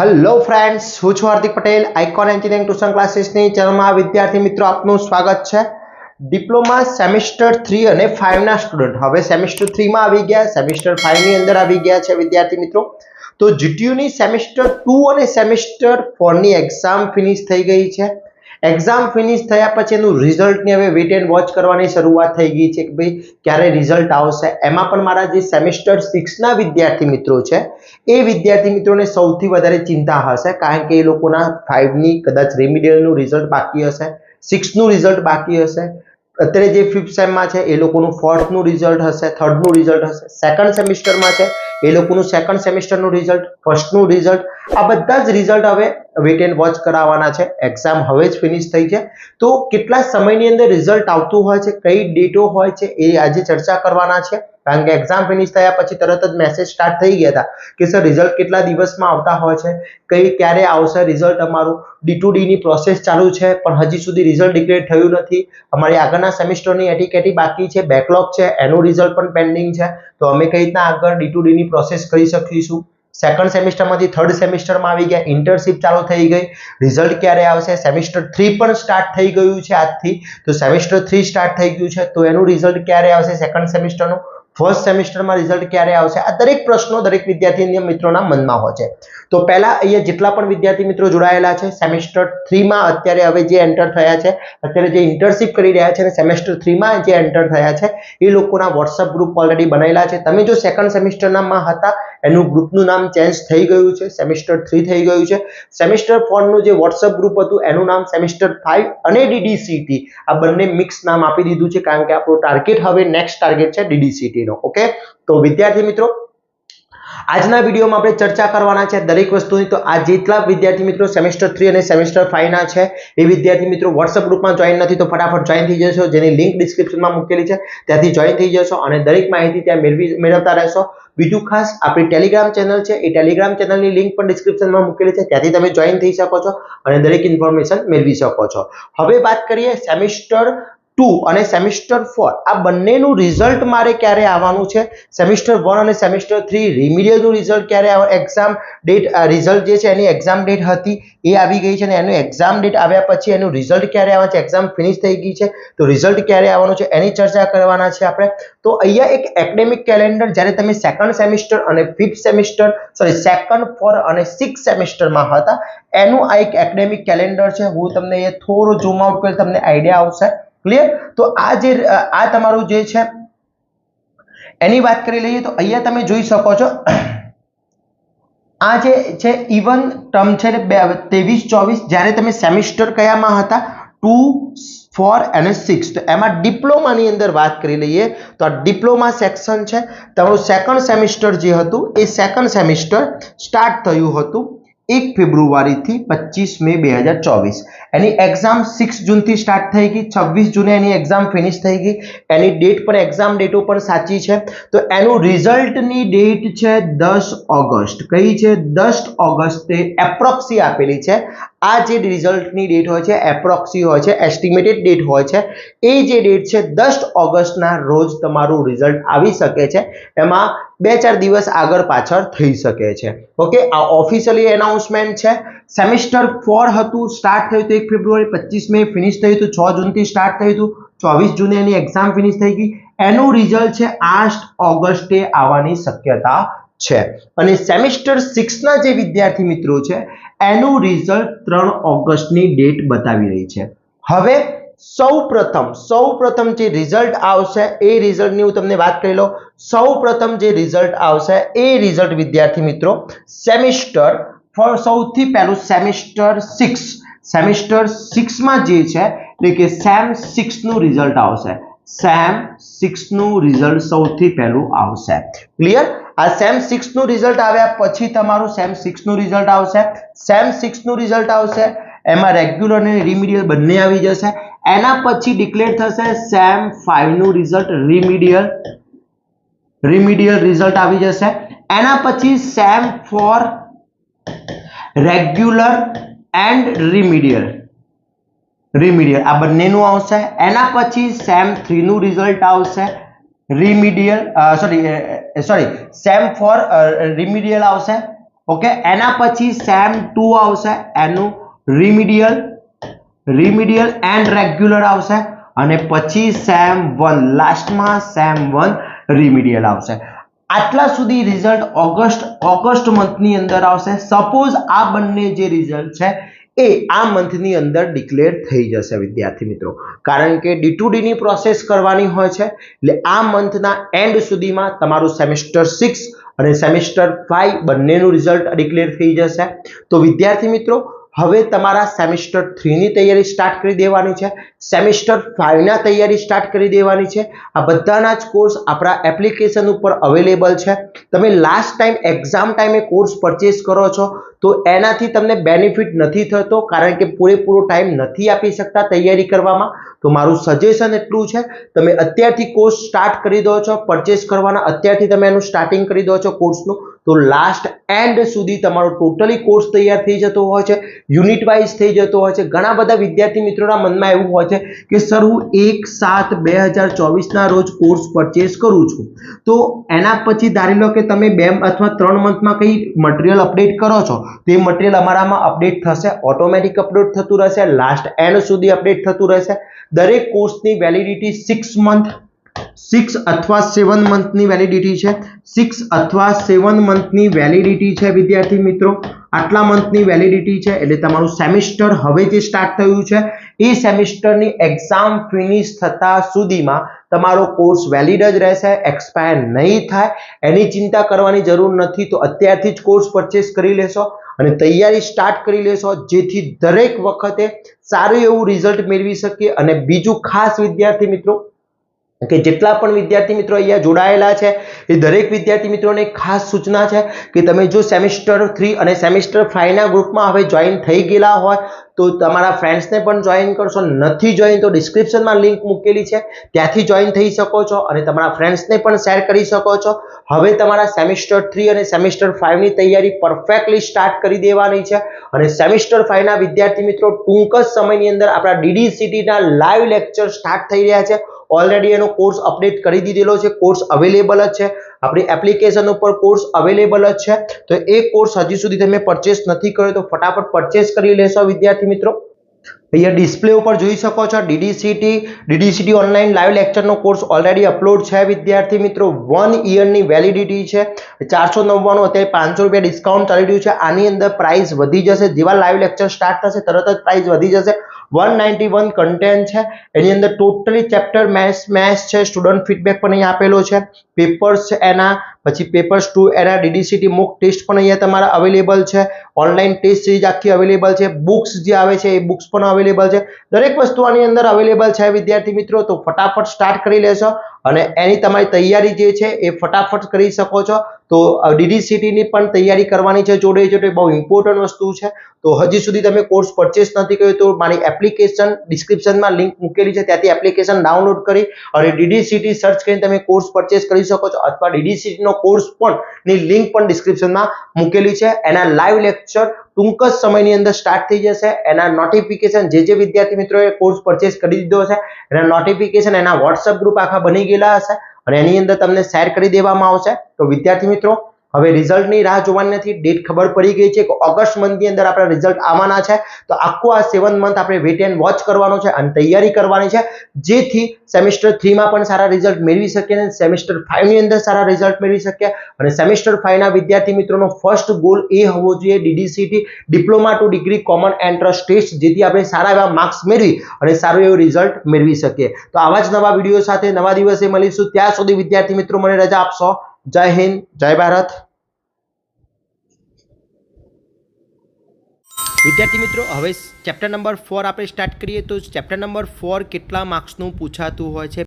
Hello friends, હું છું Hardik Patel icon engineering tuition ક્લાસીસની ચેનલમાં વિદ્યાર્થી મિત્રો આપનું સ્વાગત છે। ડિપ્લોમા સેમેસ્ટર 3 અને 5 ના સ્ટુડન્ટ હવે સેમેસ્ટર 3 માં આવી ગયા, સેમેસ્ટર 5 ની અંદર આવી ગયા છે વિદ્યાર્થી મિત્રો। તો જીટીયુ ની સેમેસ્ટર 2 અને સેમેસ્ટર 4 ની એક્ઝામ ફિનિશ થઈ ગઈ છે। એક્ઝામ ફિનિશ થયા પછી એનું રિઝલ્ટ ની હવે વેટ એન્ડ વોચ કરવાની શરૂઆત થઈ ગઈ છે કે ભાઈ ક્યારે રિઝલ્ટ આવશે। એમાં પણ મારા જે સેમેસ્ટર 6 ના વિદ્યાર્થી મિત્રો છે એ વિદ્યાર્થી મિત્રોને સૌથી વધારે ચિંતા હશે, કારણ કે એ લોકોના 5 ની કદાચ રેમિડિયલ નું રિઝલ્ટ બાકી હશે, 6 નું રિઝલ્ટ બાકી હશે, અત્યારે જે 5th સેમ માં છે એ લોકોનું 4th નું રિઝલ્ટ હશે, 3rd નું રિઝલ્ટ હશે, સેકન્ડ સેમેસ્ટર માં છે એ લોકોનું સેકન્ડ સેમેસ્ટર નું રિઝલ્ટ, ફર્સ્ટ નું રિઝલ્ટ, આ બધા જ રિઝલ્ટ હવે વેટ એન્ડ વોચ કરાવવાના છે। એક્ઝામ હવે જ ફિનિશ થઈ છે તો કેટલા સમયની અંદર રિઝલ્ટ આવતું હોય છે, કઈ ડેટો હોય છે એ આજે ચર્ચા કરવાના છે। કારણ કે એક્ઝામ ફિનિશ થયા પછી તરત જ મેસેજ સ્ટાર્ટ થઈ ગયા હતા કે સર રિઝલ્ટ કેટલા દિવસમાં આવતા હોય છે, ક્યારે આવશે રિઝલ્ટ, અમારું D2D ની પ્રોસેસ ચાલુ છે પણ હજી સુધી રિઝલ્ટ ડિક્લેર થયું નથી, અમારી આગળના સેમેસ્ટરની એટીકેટી બાકી છે, બેકલોગ છે, એનું રિઝલ્ટ પણ પેન્ડિંગ છે, તો અમે કઈ રીતના આગળ D2D ની પ્રોસેસ કરી શકીશું। સેકન્ડ સેમેસ્ટરમાંથી થર્ડ સેમેસ્ટરમાં આવી ગયા, ઇન્ટર્નશિપ ચાલુ થઈ ગઈ, રિઝલ્ટ ક્યારે આવશે, સેમેસ્ટર 3 પણ સ્ટાર્ટ થઈ ગયું છે આજથી, તો સેમેસ્ટર 3 સ્ટાર્ટ થઈ ગયું છે તો એનું રિઝલ્ટ ક્યારે આવશે, સેકન્ડ સેમેસ્ટરનું ફર્સ્ટ સેમેસ્ટરમાં રિઝલ્ટ ક્યારે આવશે, આ દરેક પ્રશ્નો દરેક વિદ્યાર્થી મિત્રોના મનમાં હોય છે। તો પહેલા અહીંયા જેટલા પણ વિદ્યાર્થી મિત્રો જોડાયેલા છે સેમેસ્ટર 3 માં અત્યારે હવે જે એન્ટર થયા છે, અત્યારે જે ઇન્ટર્નશિપ કરી રહ્યા છે અને સેમેસ્ટર 3 માં જે એન્ટર થયા છે એ લોકોના WhatsApp ગ્રુપ ઓલરેડી બનાવેલા છે। તમે જો સેકન્ડ સેમેસ્ટરના માં હતા એનું ગ્રુપનું નામ ચેન્જ થઈ ગયું છે, સેમેસ્ટર 3 થઈ ગયું છે। સેમેસ્ટર 4 નું જે WhatsApp ગ્રુપ હતું એનું નામ સેમેસ્ટર 5 અને DDCT આ બંને મિક્સ નામ આપી દીધું છે, કારણ કે આપણો ટાર્ગેટ હવે નેક્સ્ટ ટાર્ગેટ છે DDCT નો। ઓકે, તો વિદ્યાર્થી મિત્રો આજના વિડીયોમાં આપણે ચર્ચા કરવાના છે દરેક વસ્તુની। તો આ જેટલા વિદ્યાર્થી મિત્રો સેમેસ્ટર 3 અને સેમેસ્ટર 5 ના છે એ વિદ્યાર્થી મિત્રો WhatsApp ગ્રુપમાં જોઈન નથી તો ફટાફટ જોઈન થઈ જશો, જેની લિંક ડિસ્ક્રિપ્શનમાં મૂકેલી છે ત્યાંથી જોઈન થઈ જશો અને દરેક માહિતી ત્યાં મેળવતા રહેશો। બીજું ખાસ આપણી ટેલિગ્રામ ચેનલ છે એ ટેલિગ્રામ ચેનલની લિંક પણ ડિસ્ક્રિપ્શનમાં મૂકેલી છે, ત્યાંથી તમે જોઈન થઈ શકો છો અને દરેક ઇન્ફોર્મેશન મેળવી શકો છો। હવે વાત કરીએ સેમેસ્ટર 2 અને સેમેસ્ટર 4 આ બંનેનું રિઝલ્ટ મારે ક્યારે આવવાનું છે, સેમેસ્ટર 1 અને સેમેસ્ટર 3 રિમિડિયલ નું રિઝલ્ટ ક્યારે આવે, એક્ઝામ ડેટ રિઝલ્ટ જે છે એની એક્ઝામ ડેટ હતી એ આવી ગઈ છે અને એનું એક્ઝામ ડેટ આવ્યા પછી એનું રિઝલ્ટ ક્યારે આવે છે, એક્ઝામ ફિનિશ થઈ ગઈ છે તો રિઝલ્ટ ક્યારે આવવાનું છે એની ચર્ચા કરવાના છે આપણે। તો અહીંયા એક એકેડેમિક કેલેન્ડર જ્યારે તમે સેકન્ડ સેમેસ્ટર અને 5th સેમેસ્ટર સેકન્ડ 4 અને 6 સેમેસ્ટરમાં હતા એનું આ એક એકેડેમિક કેલેન્ડર છે। હું તમને એ થોડું ઝૂમ આઉટ કરી તમને આઈડિયા આવશે, ક્લિયર। તો આ તમારું જે છે એની વાત કરી લઈએ તો અહીંયા તમે જોઈ શકો છો આ જે છે ઇવન ટર્મ છે 23-24 જ્યારે તમે સેમેસ્ટર કયામાં હતા 2, 4 અને 6 તો એમાં ડિપ્લોમાની અંદર વાત કરી લઈએ તો આ ડિપ્લોમા સેક્શન છે, તમારું સેકન્ડ સેમેસ્ટર જે હતું એ સેકન્ડ સેમેસ્ટર સ્ટાર્ટ થયું હતું 1 ફેબ્રુઆરી થી 25 મે 2024, એની એક્ઝામ 6 જૂન થી સ્ટાર્ટ થઈ ગઈ, 26 જૂને એની એક્ઝામ ફિનિશ થઈ ગઈ, એની ડેટ પણ એક્ઝામ ડેટો પણ સાચી છે। તો એનું રિઝલ્ટની ડેટ છે 10 ઓગસ્ટ, કઈ છે 10 ઓગસ્ટે એપ્રોક્સી આપેલી છે। આ જે રિઝલ્ટની ડેટ હોય છે એપ્રોક્સી હોય છે, એસ્ટિમેટેડ ડેટ હોય છે, એ જે ડેટ છે 10 ઓગસ્ટના રોજ તમારું રિઝલ્ટ આવી શકે છે, એમાં 2-4 દિવસ આગળ પાછળ થઈ શકે છે। ઓકે, આ ઓફિશિયલી એનાઉન્સમેન્ટ છે। સેમેસ્ટર 4 હતું, સ્ટાર્ટ થયું હતું 1 ફેબ્રુઆરી, 25 મે ફિનિશ થયું હતું, 6 જૂનથી સ્ટાર્ટ થયું હતું, 24 જૂને એની એક્ઝામ ફિનિશ થઈ ગઈ, એનું રિઝલ્ટ છે 8 ઓગસ્ટે આવવાની શક્યતા છે। અને સેમેસ્ટર 6 ના જે વિદ્યાર્થી મિત્રો છે એનું રિઝલ્ટ 3 ઓગસ્ટની ડેટ બતાવી રહી છે। હવે સૌપ્રથમ જે રિઝલ્ટ આવશે એ રિઝલ્ટની હું તમને વાત કરી લઉં। સૌપ્રથમ જે રિઝલ્ટ આવશે એ રિઝલ્ટ વિદ્યાર્થી મિત્રો સેમેસ્ટર સૌથી પહેલું સેમેસ્ટર 6 માં જે છે એટલે કે સેમ 6 નું રિઝલ્ટ આવશે, સેમ 6 નું રિઝલ્ટ સૌથી પહેલું આવશે, ક્લિયર। આ સેમ 6 નું રિઝલ્ટ આવ્યા પછી તમારું સેમ 6 નું રિઝલ્ટ આવશે, સેમ 6 નું રિઝલ્ટ આવશે એમાં રેગ્યુલર અને રિમિડિયલ બંને આવી જશે, એના પછી ડિક્લેર થશે સેમ 5 નું રિઝલ્ટ, રિમિડિયલ રિઝલ્ટ આવી જશે, એના પછી સેમ 4 રેગ્યુલર એન્ડ રિમિડિયલ આ બંનેનું આવશે, એના પછી સેમ 3 નું રિઝલ્ટ આવશે, સેમ 4 રિમિડિયલ આવશે, ઓકે, એના પછી સેમ 2 આવશે, એનું રિમિડિયલ એન્ડ રેગ્યુલર આવશે, અને પછી સેમ 1 લાસ્ટમાં સેમ 1 રિમિડિયલ આવશે. આટલા સુધી રિઝલ્ટ ઓગસ્ટ મંથની અંદર આવશે. સપોઝ આ બંને જે રિઝલ્ટ છે એ આ મંથની અંદર ડિક્લેર થઈ જશે વિદ્યાર્થી મિત્રો, કારણ કે D2D ની પ્રોસેસ કરવાની હોય છે. એટલે આ મંથના એન્ડ સુધીમાં તમારું સેમેસ્ટર 6 અને સેમેસ્ટર 5 બંનેનું રિઝલ્ટ ડિક્લેર થઈ જશે. તો વિદ્યાર્થી મિત્રો, હવે તમારા સેમેસ્ટર 3 ની તૈયારી સ્ટાર્ટ કરી દેવાની છે, સેમેસ્ટર 5 ના તૈયારી સ્ટાર્ટ કરી દેવાની છે. આ બધાના જ કોર્સ આપણા એપ્લિકેશન ઉપર અવેલેબલ છે. તમે લાસ્ટ ટાઈમ એક્ઝામ ટાઈમે કોર્સ પરચેસ કરો છો તો એનાથી તમને બેનિફિટ નથી થતો, કારણ કે પૂરેપૂરો ટાઈમ નથી આપી શકતા તૈયારી કરવામાં. તો મારું સજેશન એટલું છે, તમે અત્યારથી કોર્સ સ્ટાર્ટ કરી દો છો, પરચેસ કરવાના અત્યારથી તમે એનું સ્ટાર્ટિંગ કરી દો છો કોર્સનું, તો લાસ્ટ એન્ડ સુધી તમારો ટોટલી કોર્સ તૈયાર થઈ જતો હોય છે, યુનિટ વાઇઝ થઈ જતો હોય છે. ઘણા બધા વિદ્યાર્થી મિત્રોના મનમાં એવું હોય છે કે સર હું 1/7/2024 ના રોજ કોર્સ પરચેસ કરું છું, તો એના પછી ધારી લો કે તમે 2 અથવા 3 મંથમાં કઈ મટીરિયલ અપડેટ કરો છો, તો એ મટીરિયલ અમારામાં અપડેટ થશે, ઓટોમેટિક અપડેટ થતું રહેશે, લાસ્ટ એન્ડ સુધી અપડેટ થતું રહેશે. દરેક કોર્સની વેલિડિટી 6 મંથ 6 અથવા 7 મંથની વેલિડિટી છે, 6 અથવા 7 મંથની વેલિડિટી છે વિદ્યાર્થી મિત્રો. આટલા મંથની વેલિડિટી છે, એટલે તમારું સેમેસ્ટર હવે જે સ્ટાર્ટ થયું છે એ સેમેસ્ટરની એક્ઝામ ફિનિશ થતા સુધીમાં તમારો કોર્સ વેલિડ જ રહેશે, એક્સપાયર નહીં થાય. એની ચિંતા કરવાની જરૂર નથી. તો અત્યારથી જ કોર્સ પરચેસ કરી લેશો અને તૈયારી સ્ટાર્ટ કરી લેશો, જેથી દરેક વખતે સારું એવું રિઝલ્ટ મેળવી શકીએ. અને બીજું ખાસ વિદ્યાર્થી મિત્રો, કે જેટલા પણ વિદ્યાર્થી મિત્રો અહીંયા જોડાયેલા છે એ દરેક વિદ્યાર્થી મિત્રોને ખાસ સૂચના છે કે તમે જો સેમેસ્ટર 3 અને સેમેસ્ટર 5 ના ગ્રુપમાં હવે જોઈન થઈ ગયેલા હોય તો તમારા ફ્રેન્ડ્સને પણ જોઈન કરશો. નથી જોઈન તો ડિસ્ક્રિપ્શનમાં લિંક મૂકેલી છે, ત્યાંથી જોઈન થઈ શકો છો અને તમારા ફ્રેન્ડ્સને પણ શેર કરી શકો છો. હવે તમારા સેમેસ્ટર 3 અને સેમેસ્ટર 5 ની તૈયારી પરફેક્ટલી સ્ટાર્ટ કરી દેવાની છે. અને સેમેસ્ટર 5 ના વિદ્યાર્થી મિત્રો ટૂંક જ સમયની અંદર આપણા DDCT ના લાઈવ લેક્ચર સ્ટાર્ટ થઈ રહ્યા છે. ઓલરેડી એનો કોર્સ અપડેટ કરી દીધેલો છે, કોર્સ અવેલેબલ જ છે, આપણી એપ્લિકેશન ઉપર કોર્સ અવેલેબલ જ છે. તો એ કોર્સ હજી સુધી તમે પરચેસ નથી કર્યો તો ફટાફટ પરચેસ કરી લેશો વિદ્યાર્થી મિત્રો. અહીંયા ડિસ્પ્લે ઉપર જોઈ શકો છો DDCT ઓનલાઈન લાઈવ લેક્ચરનો કોર્સ ઓલરેડી અપલોડ છે વિદ્યાર્થી મિત્રો. 1 યરની વેલિડિટી છે, 499, અત્યારે 500 રૂપિયા ડિસ્કાઉન્ટ ચાલી રહ્યું છે. આની અંદર પ્રાઇસ વધી જશે, જેવા લાઈવ લેક્ચર સ્ટાર્ટ થશે તરત જ પ્રાઇસ વધી જશે. 191 કન્ટેન્ટ છે, એની અંદર ટોટલી ચેપ્ટર મેથ્સ છે, સ્ટુડન્ટ ફીડબેક પણ અહીં આપેલો છે, પેપર્સ છે એના, પછી પેપર્સ 2 એના, DDCT મોક ટેસ્ટ પણ અહીંયા તમારા અવેલેબલ છે, ઓનલાઈન ટેસ્ટ સિરીઝ આખી અવેલેબલ છે, બુક્સ જે આવે છે એ બુક્સ પણ અવેલેબલ છે. દરેક વસ્તુ આની અંદર અવેલેબલ છે વિદ્યાર્થી મિત્રો. તો ફટાફટ સ્ટાર્ટ કરી લેશો અને એની તમારી તૈયારી જે છે એ ફટાફટ કરી શકો છો. તો DDCT ની પણ તૈયારી કરવાની છે જોડે બહુ ઇમ્પોર્ટન્ટ વસ્તુ છે. તો હજી સુધી તમે કોર્સ પરચેસ નથી કર્યો તો મારી એપ્લિકેશન ડિસ્ક્રિપ્શનમાં લિંક મૂકેલી છે, ત્યાંથી એપ્લિકેશન ડાઉનલોડ કરી અને DDCT સર્ચ કરીને તમે કોર્સ પરચેસ કરી શકો છો, અથવા DDCT નો કોર્સ પણ ની લિંક પણ ડિસ્ક્રિપ્શનમાં મૂકેલી છે. એના લાઈવ લેક્ચર ટૂંક જ સમયની અંદર સ્ટાર્ટ થઈ જશે. એના નોટિફિકેશન જે વિદ્યાર્થી મિત્રોએ કોર્સ પરચેસ કરી દીધો છે એના નોટિફિકેશન એના WhatsApp ગ્રુપ આખા બની ગયેલા હશે અને એની અંદર તમને શેર કરી દેવામાં આવશે. તો વિદ્યાર્થી મિત્રો, હવે રિઝલ્ટની રાહ જોવાની નથી, ડેટ ખબર પડી ગઈ છે કે ઓગસ્ટ મંથની અંદર આપણા રિઝલ્ટ આવવાના છે. તો આખું આ 7 મંથ આપણે વેટ એન્ડ વોચ કરવાનો છે અને તૈયારી કરવાની છે, જેથી સેમેસ્ટર 3 માં પણ સારા રિઝલ્ટ મેળવી શકીએ અને સેમેસ્ટર 5 ની અંદર સારા રિઝલ્ટ મેળવી શકીએ. અને સેમેસ્ટર 5 ના વિદ્યાર્થી મિત્રોનો ફર્સ્ટ ગોલ એ હોવો જોઈએ DDCT diploma to degree common entrance test, જેથી આપણે સારા એવા માર્ક્સ મેળવી અને સારું એવું રિઝલ્ટ મેળવી શકીએ. તો આવા જ નવા વિડીયો સાથે નવા દિવસે મળીશું. ત્યાં સુધી વિદ્યાર્થી મિત્રો મને રજા આપશો. જય હિન્દ, જય ભારત. વિદ્યાર્થી મિત્રો, હવે ચેપ્ટર નંબર 4 આપણે સ્ટાર્ટ કરીએ. તો ચેપ્ટર નંબર 4 કેટલા માર્ક્સનું પૂછાતું હોય છે